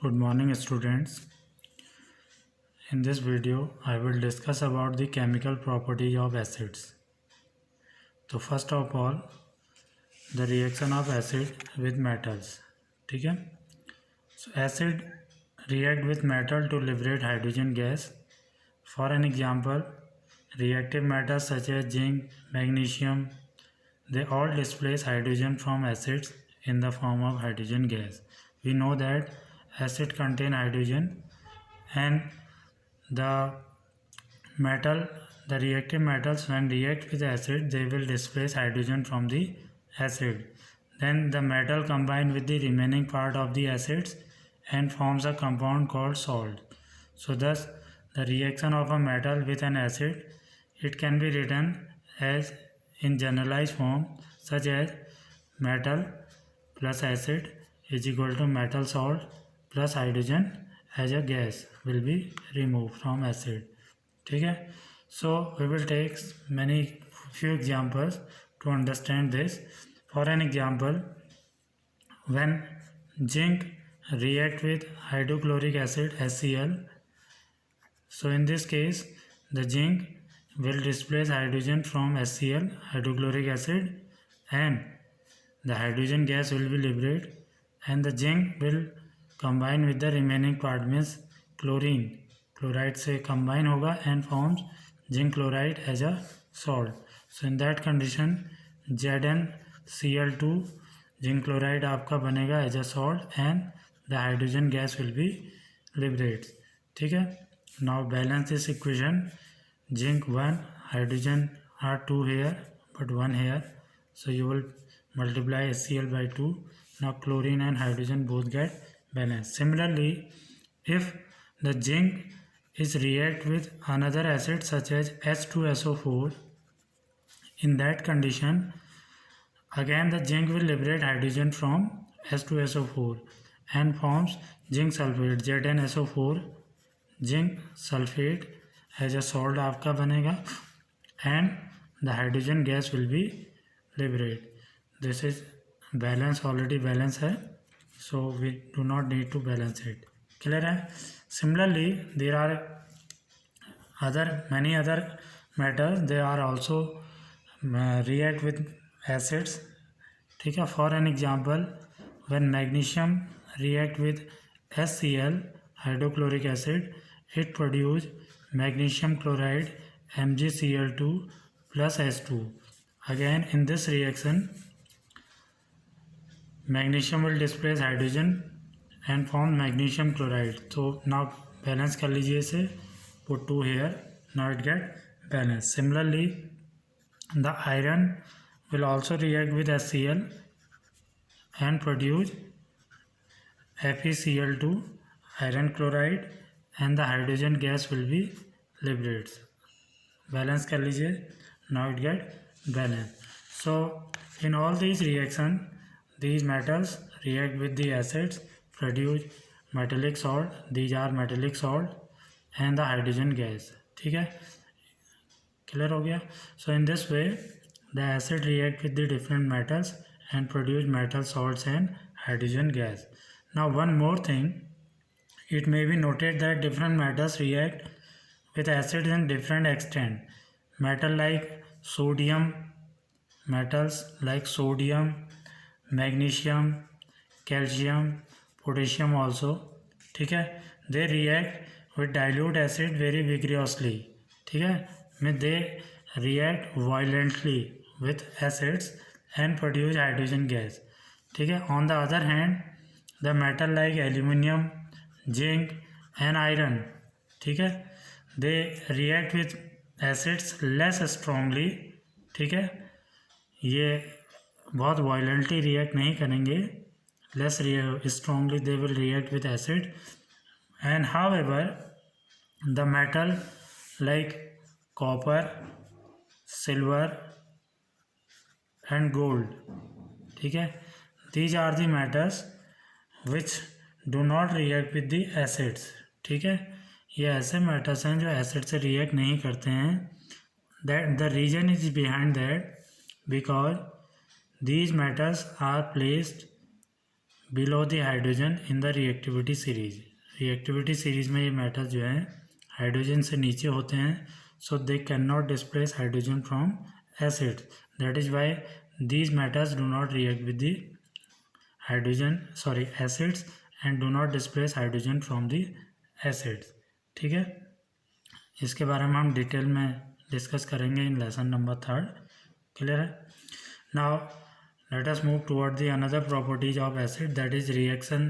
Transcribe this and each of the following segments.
Good morning students. In this video I will discuss about the chemical properties of acids. So first of all the reaction of acid with metals. ठीक है. So acid react with metal to liberate hydrogen gas. For an example, reactive metals such as zinc, magnesium, they all displace hydrogen from acids in the form of hydrogen gas. We know that acid contain hydrogen and the reactive metals when react with acid, they will displace hydrogen from the acid. Then the metal combine with the remaining part of the acids and forms a compound called salt. So thus the reaction of a metal with an acid, it can be written as in generalized form such as metal plus acid is equal to metal salt plus hydrogen as a gas will be removed from acid. ठीक है. So we will take few examples to understand this. For an example, when zinc react with hydrochloric acid HCl, so in this case the zinc will displace hydrogen from HCl hydrochloric acid and the hydrogen gas will be liberated and the zinc will combine with the remaining part means chloride से combine होगा and forms zinc chloride as a salt. So in that condition ZnCl2 zinc chloride आपका बनेगा as a salt and the hydrogen gas will be liberated. ठीक है. Now balance this equation. Zinc 1, hydrogen are 2 here but 1 here, so you will multiply HCl by 2. Now chlorine and hydrogen both get balanced. Similarly, if the zinc is react with another acid such as H2SO4, in that condition again the zinc will liberate hydrogen from H2SO4 and forms zinc sulfate ZnSO4 zinc sulfate as a salt आपका बनेगा and the hydrogen gas will be liberated. This is balance, already balance है, so we do not need to balance it. Clear है. Similarly, there are many other metals, they are also react with acids. ठीक है. For an example, when magnesium react with HCl hydrochloric acid, it produce magnesium chloride MgCl2 plus H2. Again in this reaction magnesium will displace hydrogen and form magnesium chloride. So now balance कर लीजिए इसे, put 2 here, now it get balance. Similarly the iron will also react with HCl and produce FeCl2 iron chloride and the hydrogen gas will be liberated. Balance कर लीजिए, now it get balance. So in all these reactions these metals react with the acids, produce metallic salt, these are metallic salt and the hydrogen gas. ठीक है. Clear हो गया. So in this way the acid react with the different metals and produce metal salts and hydrogen gas. Now one more thing, it may be noted that different metals react with acids in different extent. Metals like sodium, magnesium, calcium, potassium also, ठीक है, they react with dilute acid very vigorously. ठीक है. Means they react violently with acids and produce hydrogen gas. ठीक है. On the other hand the metal like aluminium, zinc and iron, ठीक है, they react with acids less strongly. ठीक है. ये बहुत violently react नहीं करेंगे, less strongly they will react with acid. And however the metal like copper, silver and gold, ठीक है, these are the metals which do not react with the acids. ठीक है. ये ऐसे metals हैं जो acid से react नहीं करते हैं. That the reason is behind that because these metals are placed below the hydrogen in the reactivity series. Reactivity series में ये मेटल जो है हाइड्रोजन से नीचे होते हैं, so they can not displace hydrogen from acid, that is why these metals do not react with the acids and do not displace hydrogen from the acids. ठीक है, इसके बारे में हम डिटेल में डिस्कस करेंगे इन लेसन नंबर 3। क्लियर है? Now let us move toward the another properties of acid, that is reaction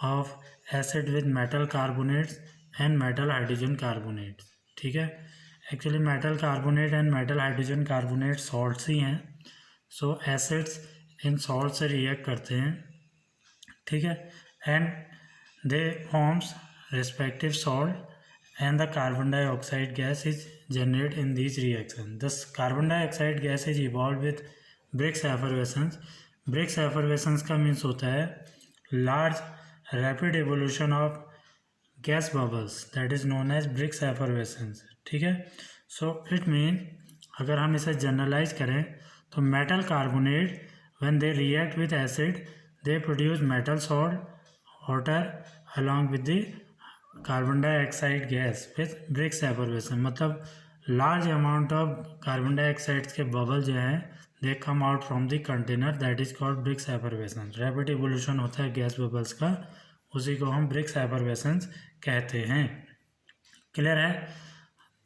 of acid with metal carbonates and metal hydrogen carbonates। ठीक है, actually metal carbonate and metal hydrogen carbonate salts ही हैं, so acids इन salt से react करते हैं। ठीक है, and they forms respective salt and the carbon dioxide gas is generate in this reaction. This carbon dioxide gas is evolve with brisk effervescence. Brisk effervescence का means होता है large rapid evolution of gas bubbles, that is known as brisk effervescence. ठीक है, so it mean अगर हम इसे जनरलाइज करें तो metal carbonate when they react with acid they produce metal salt water along with the carbon dioxide gas with brisk effervescence. मतलब large amount of carbon dioxide के बबल जो हैं they come out from the container, that is called brisk effervescence. Rapid evolution होता है gas bubbles का, उसी को हम ब्रिक्स एफरवेसेंस कहते हैं। क्लियर है?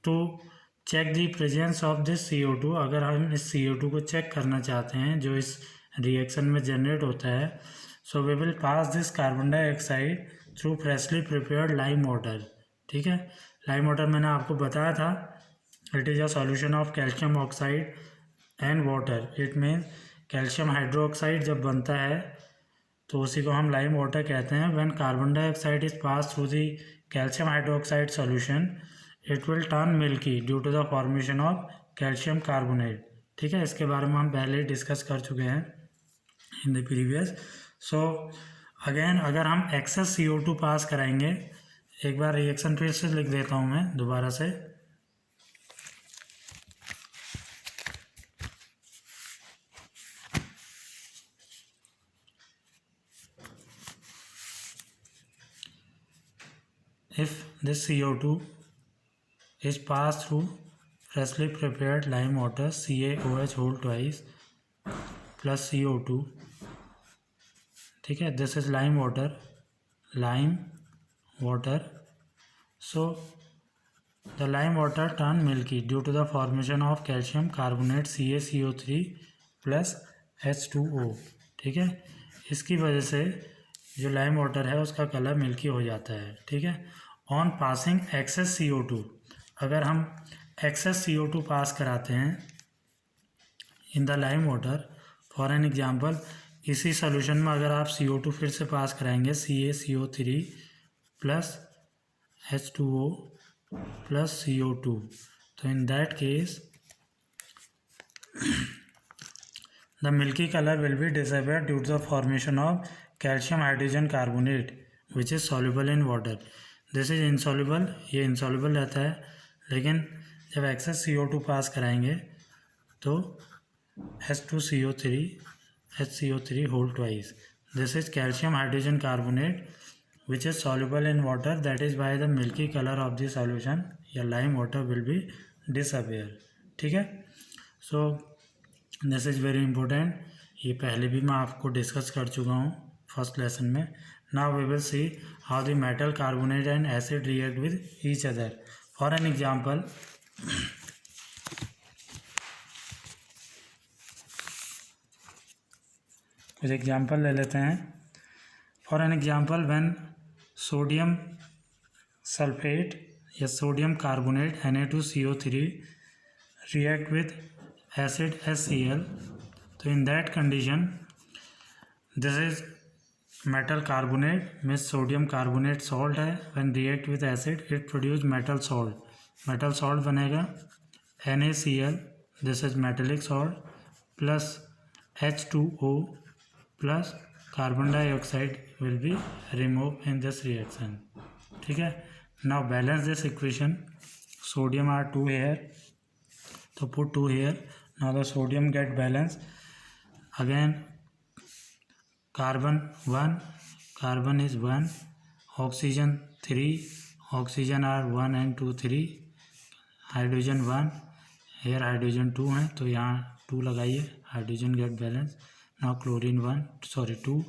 To check the presence of this CO2, अगर हम इस CO2 को चेक करना चाहते हैं जो इस रिएक्शन में जनरेट होता है, so we will pass this carbon dioxide through freshly prepared lime water. ठीक है, लाइम वाटर मैंने आपको बताया था, it is a solution of calcium oxide and water. It mean calcium hydroxide जब बनता है तो उसी को हम लाइम वाटर कहते हैं। When carbon dioxide is pass through the calcium hydroxide solution it will turn milky due to the formation of calcium carbonate. ठीक है, इसके बारे में हम पहले ही डिस्कस कर चुके हैं in the previous. So again अगर हम एक्सेस CO2 पास कराएंगे, एक बार रिएक्शन फिर से लिख देता हूँ मैं दोबारा से। If this CO2 is passed through freshly prepared lime water CaOH whole twice plus CO2, ठीक है, this is lime water, so the lime water turn milky due to the formation of calcium carbonate CaCO3 plus H2O। ठीक है, इसकी वजह से जो lime water है उसका कलर मिल्की हो जाता है। ठीक है, ऑन पासिंग एक्सेस CO2, अगर हम एक्सेस CO2 पास कराते हैं in the lime water, for an example इसी सोल्यूशन में अगर आप CO2 फिर से पास कराएंगे CaCO3 plus H2O plus CO2, तो in that case the milky colour will be disappear due to the formation of calcium hydrogen carbonate which is soluble in water. This is insoluble, ये insoluble रहता है, लेकिन जब access CO2 पास कराएंगे तो HCO3 whole twice, this is calcium hydrogen carbonate which is soluble in water, that is by the milky colour of the solution या lime water will be disappear. ठीक है, so this is very important, ये पहले भी मैं आपको discuss कर चुका हूँ फर्स्ट लेसन में। Now we will see how the metal carbonate and acid react with each other. For an example कुछ एग्जांपल ले लेते हैं। For an example when sodium sulphate या sodium carbonate Na2CO3 react with acid HCl, तो in that condition this is metal carbonate में sodium carbonate salt है, when react with acid it produce metal salt, metal salt बनेगा NaCl, this is metallic salt plus H2O plus carbon dioxide will be remove in this reaction. ठीक है, now balance this equation, sodium are 2 here, so put 2 here, now the sodium get balanced, again carbon 1, carbon is 1, oxygen 3, oxygen are 1 and 2 3, hydrogen 1, here hydrogen 2 है तो यहाँ 2 लगाइए, hydrogen get balance. Now chlorine 2,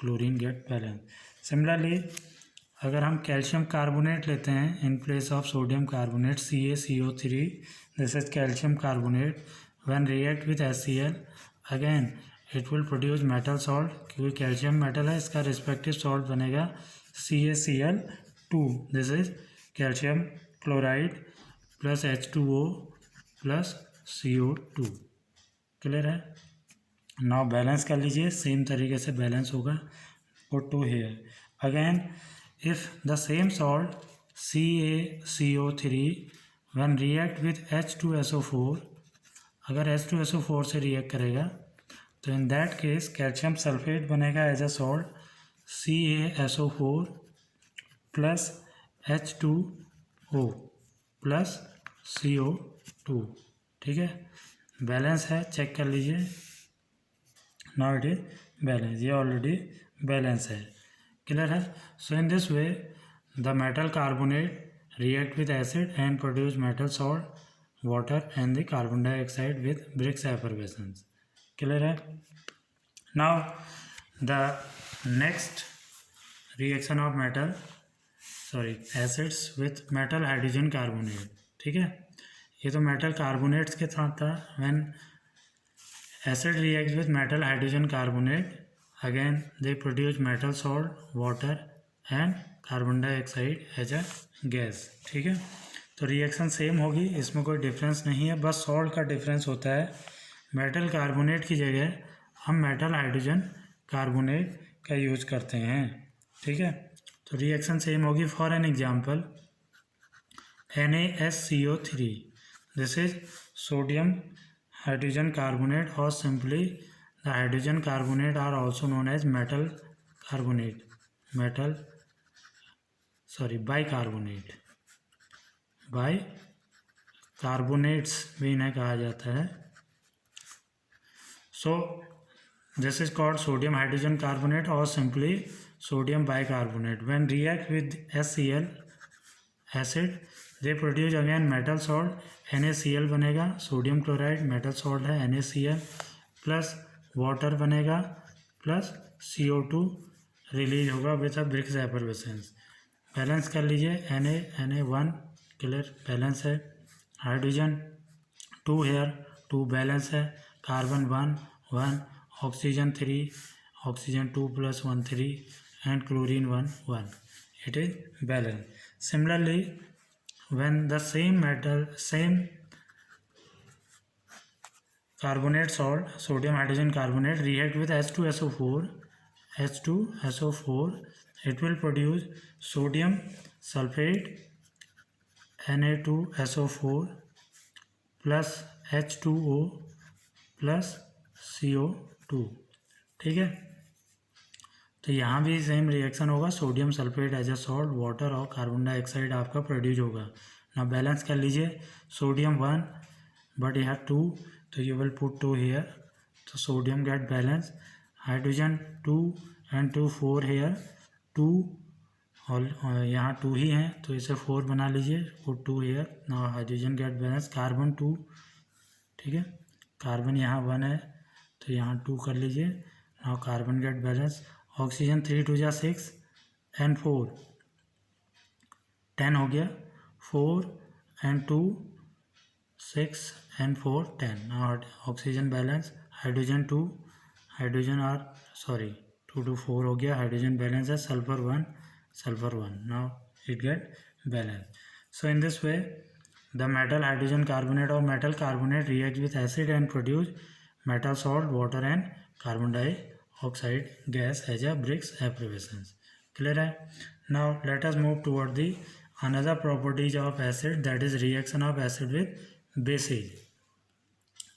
chlorine get balance. Similarly अगर हम calcium carbonate लेते हैं in place of sodium carbonate CaCO3, this is calcium carbonate, when react with HCl again it will produce metal salt, क्योंकि calcium metal है, इसका respective salt बनेगा CaCl2, this is calcium chloride plus H2O plus CO2. Clear है? Now balance कर लीजिए, same तरीके से balance होगा. Put two here again, if the same salt CaCO3 when react with H2SO4, अगर H2SO4 से रिएक्ट करेगा तो in that case calcium sulphate बनेगा as a salt CaSO4 plus H2O plus CO2. ठीक है, बैलेंस है, चेक कर लीजिए. नाउ इट इज बैलेंस, ये ऑलरेडी बैलेंस है. क्लियर है? So in this way the metal carbonate react with acid and produce metal salt, water and the carbon dioxide with brisk effervescence. Clear है? Now the next reaction of acids with metal hydrogen carbonate. ठीक है, ये तो metal carbonates के साथ था. When acid react with metal hydrogen carbonate again they produce metal salt, water and carbon dioxide as a gas. ठीक है, तो रिएक्शन सेम होगी, इसमें कोई डिफरेंस नहीं है, बस सॉल्ट का डिफरेंस होता है. मेटल कार्बोनेट की जगह हम मेटल हाइड्रोजन कार्बोनेट का यूज करते हैं. ठीक है, तो रिएक्शन सेम होगी. For an example NaSCO3, this is sodium hydrogen carbonate और simply the hydrogen carbonate are also known as bicarbonates भी इन्हें कहा जाता है. so this is called sodium hydrogen carbonate or simply sodium bicarbonate. when react with HCl acid they produce again metal salt, NaCl बनेगा, sodium chloride metal salt है NaCl, plus water बनेगा plus CO2 release होगा with a brisk effervescence. Balance कर लीजिए, Na1 clear balance है, hydrogen 2 here 2 balance है, carbon 1 oxygen 3, oxygen 2 + 1 3 and chlorine 1 it is balance. Similarly when the same carbonate salt, sodium hydrogen carbonate react with H2SO4, it will produce sodium sulfate Na2SO4 plus H2O plus CO2. ठीक है, तो यहाँ भी same reaction होगा, sodium sulphate as a salt, water और carbon dioxide आपका produce होगा. ना बैलेंस कर लीजिए, सोडियम 1 बट यहाँ 2, तो यू विल पुट 2 हेयर, तो sodium get balance, hydrogen 2 and 2 4 here 2 और यहाँ 2 ही हैं तो इसे 4 बना लीजिए, put 2 here. Now hydrogen get balance, carbon 2. ठीक है, कार्बन यहाँ 1 है तो यहाँ 2 कर लीजिए. Now carbon get balance, oxygen 3 2 6 and 4 10 हो गया, 4 and 2 6 and 4 10. now oxygen balance, hydrogen 2 2 to 4 हो गया, हाइड्रोजन बैलेंस है, sulphur 1 now it get balance. so in this way the metal hydrogen carbonate or metal carbonate react with acid and produce metal salt, water and carbon dioxide gas as a bricks effervescence. clear है? now let us move toward the another properties of acid, that is reaction of acid with bases.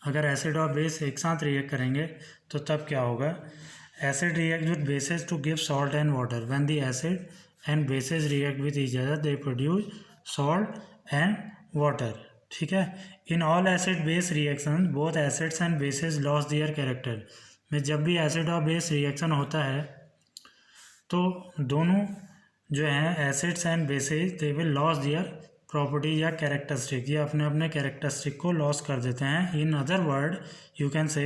अगर acid और base एक साथ react करेंगे तो तब क्या होगा? Acid react with bases to give salt and water. When the acid and bases react with each other they produce salt and water. ठीक है, in all acid base reaction both acids and bases lose their character. में जब भी acid और base reaction होता है तो दोनों जो हैं acids and bases they will lose their property या कैरेक्टरिस्टिक, ये अपने अपने कैरेक्टरिस्टिक को लॉस कर देते हैं। In other word you can say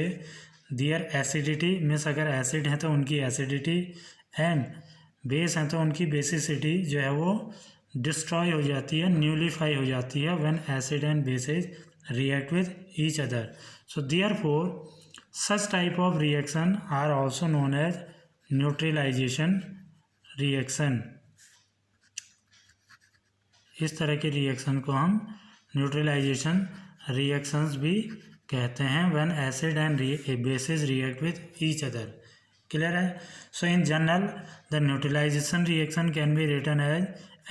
their acidity, means अगर एसिड है तो उनकी एसिडिटी, एंड बेस हैं तो उनकी बेसिसिटी जो है वो डिस्ट्रॉय हो जाती है, न्यूलीफाई हो जाती है when acid and bases react with each other. So therefore such type of reaction are also known as neutralisation reaction. इस तरह के रिएक्शन को हम न्यूट्रलाइजेशन रिएक्शंस भी कहते हैं when acid and bases react with each other. Clear है? So in general the neutralisation reaction can be written as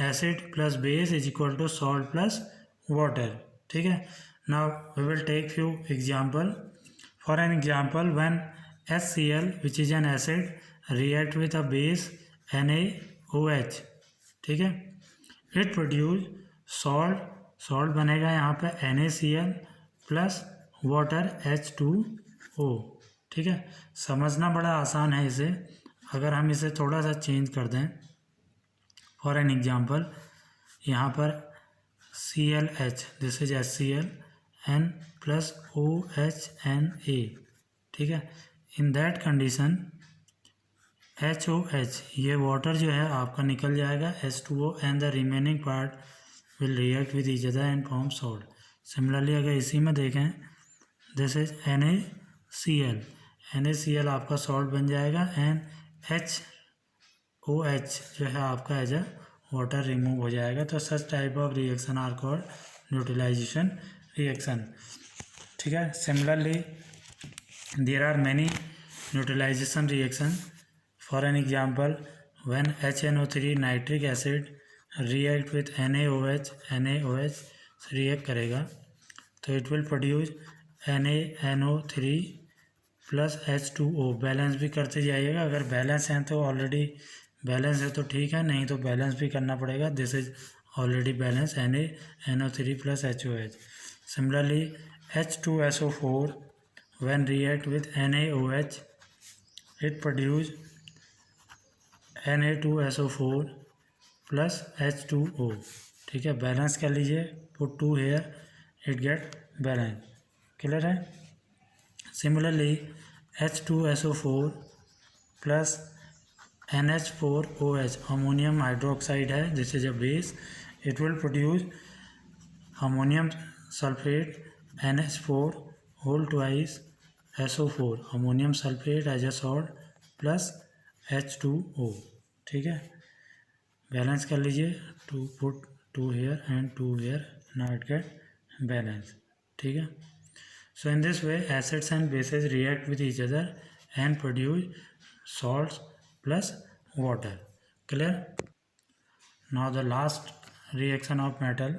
acid plus base is equal to salt plus water. ठीक है, now we will take few example. For an example, when HCl which is an acid react with a base NaOH, ठीक है, it produce salt, salt बनेगा यहाँ पे NaCl plus water H2O। ठीक है, समझना बड़ा आसान है इसे, अगर हम इसे थोड़ा सा चेंज कर दें। फॉर एन एग्जांपल, यहाँ पर ClH, this is HCl and plus OHNA। ठीक है, इन दैट कंडीशन HOH, ये वाटर जो है आपका निकल जाएगा, H2O and the remaining part will react with each other and form salt. Similarly अगर इसी में देखें, दिस इज NaCl, NaCl आपका सॉल्ट बन जाएगा एंड HOH जो है आपका एज अ वाटर रिमूव हो जाएगा। तो such type of reaction are called neutralisation reaction. ठीक है, similarly there are many neutralisation reaction. For an example, when HNO3 nitric acid react with NaOH, NaOH react करेगा तो it will produce NaNO3 plus H2O। Balance भी करते जाइएगा, अगर balance है तो ऑलरेडी बैलेंस है तो ठीक है, नहीं तो बैलेंस भी करना पड़ेगा। This is already balance NaNO3 plus HOH। Similarly H2SO4 when react with NaOH it produce Na2SO4 plus H2O। ठीक है, बैलेंस कर लीजिए, put 2 here it get balance. Clear है? Similarly H2SO4 plus NH4OH ammonium hydroxide है, this is a base, it will produce ammonium sulphate NH4 whole twice SO4, ammonium sulphate as a salt plus H2O। ठीक है, balance कर लीजिए, 2 put 2 hair and 2 here, now it get balance. ठीक है, so in this way acids and bases react with each other and produce salts plus water. Clear? Now the last reaction of metal,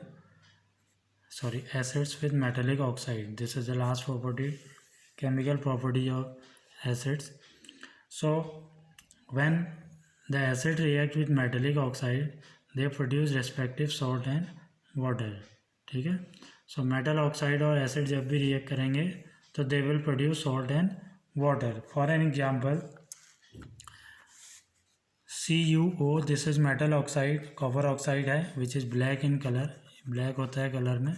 sorry, acids with metallic oxide. This is the last property, chemical property of acids. So when the acid react with metallic oxide, they produce respective salt and water. ठीक है, so metal oxide और acid जब भी react करेंगे तो they will produce salt and water. For an example, CuO, this is metal oxide, copper oxide है, which is black in color, black होता है कलर में।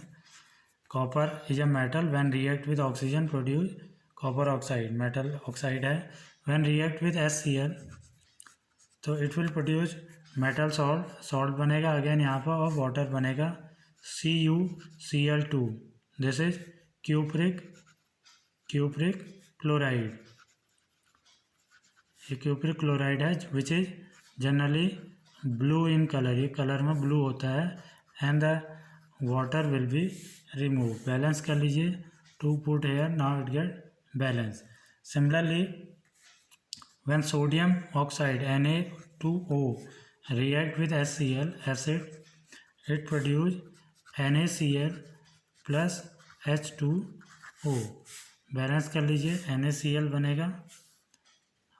Copper is a metal when react with oxygen produce copper oxide, metal oxide है। When react with HCl तो it will produce metal salt, salt बनेगा again यहाँ पर, और water बनेगा CuCl2, this is cupric chloride. ये cupric chloride है which is generally blue in colour, ये कलर में ब्लू होता है, and the water will be remove. Balance कर लीजिए, 2 put here, now it get balance. Similarly when sodium oxide Na2O react with HCl acid, it produce NaCl plus H2O। Balance कर लीजिए, NaCl बनेगा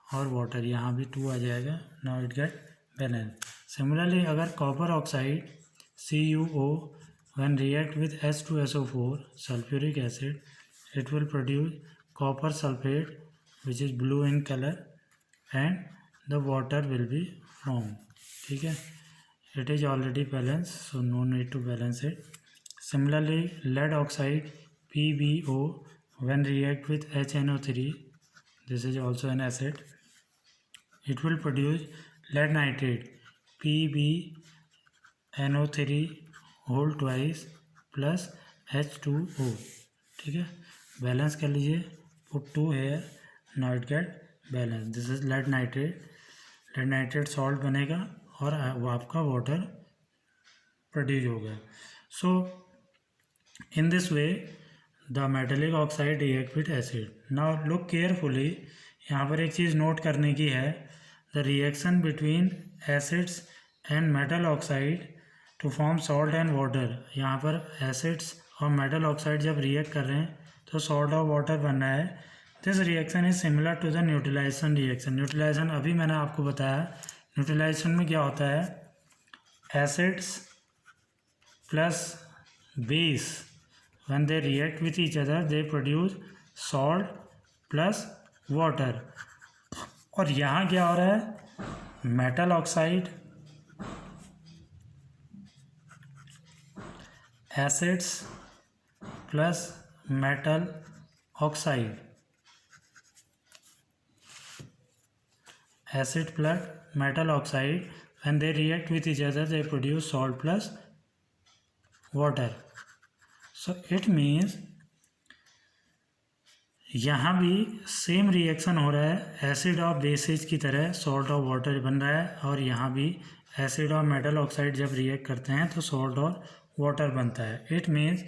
और water यहाँ भी 2 आ जाएगा, now it get balance. Similarly अगर copper oxide CuO when react with H2SO4 sulfuric acid, it will produce copper sulfate which is blue in color, and the water will be formed. ठीक है, it is already balanced, so no need to balance it. Similarly, lead oxide PbO when react with HNO3, this is also an acid, it will produce lead nitrate PbNO3 whole twice plus H2O. ठीक है, balance कर लीजिए, put 2 here, now it get balance. This is lead nitrate salt बनेगा और वो आपका water produce होगा. So in this way the metallic oxide react with acid. Now look carefully, यहाँ पर एक चीज़ नोट करने की है, the reaction between acids and metal oxide to form salt and water. यहाँ पर एसिड्स और मेटल ऑक्साइड जब रिएक्ट कर रहे हैं तो सॉल्ट और वाटर बन रहा है. This reaction is similar to the neutralisation reaction. Neutralisation अभी मैंने आपको बताया, न्यूट्रलाइजेशन में क्या होता है, acids plus base when they react with each other they produce salt plus water. और यहाँ क्या हो रहा है, metal oxide acids plus metal oxide, acid plus metal oxide, when they react with each other they produce salt plus water. So it means यहाँ भी same reaction हो रहा है, एसिड और बेसिस की तरह सॉल्ट और वाटर बन रहा है, और यहाँ भी एसिड और मेटल ऑक्साइड जब रिएक्ट करते हैं तो सॉल्ट और वाटर बनता है. It means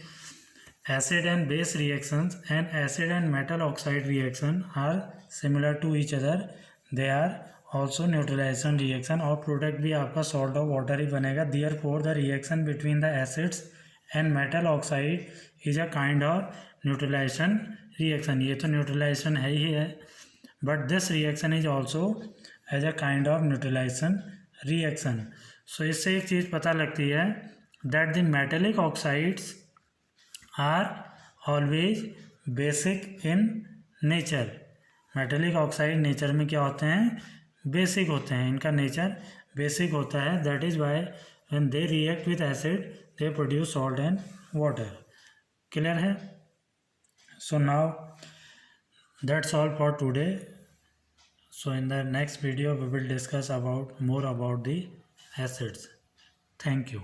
acid and base reactions and acid and metal oxide reaction are similar to each other. They are also neutralization reaction, और प्रोडक्ट भी आपका सॉल्ट और वाटर ही बनेगा. Therefore the reaction between the acids and metal oxide is a kind of neutralization reaction. ये तो neutralisation है ही है, but this reaction is also as a kind of neutralization reaction. So इससे एक चीज़ पता लगती है that the metallic oxides are always basic in nature. Metallic oxide nature में क्या होते हैं, बेसिक होते हैं, इनका नेचर बेसिक होता है. That is why when they react with acid they produce salt and water. Clear है? So now that's all for today. So in the next video we will discuss about more about the acids. Thank you.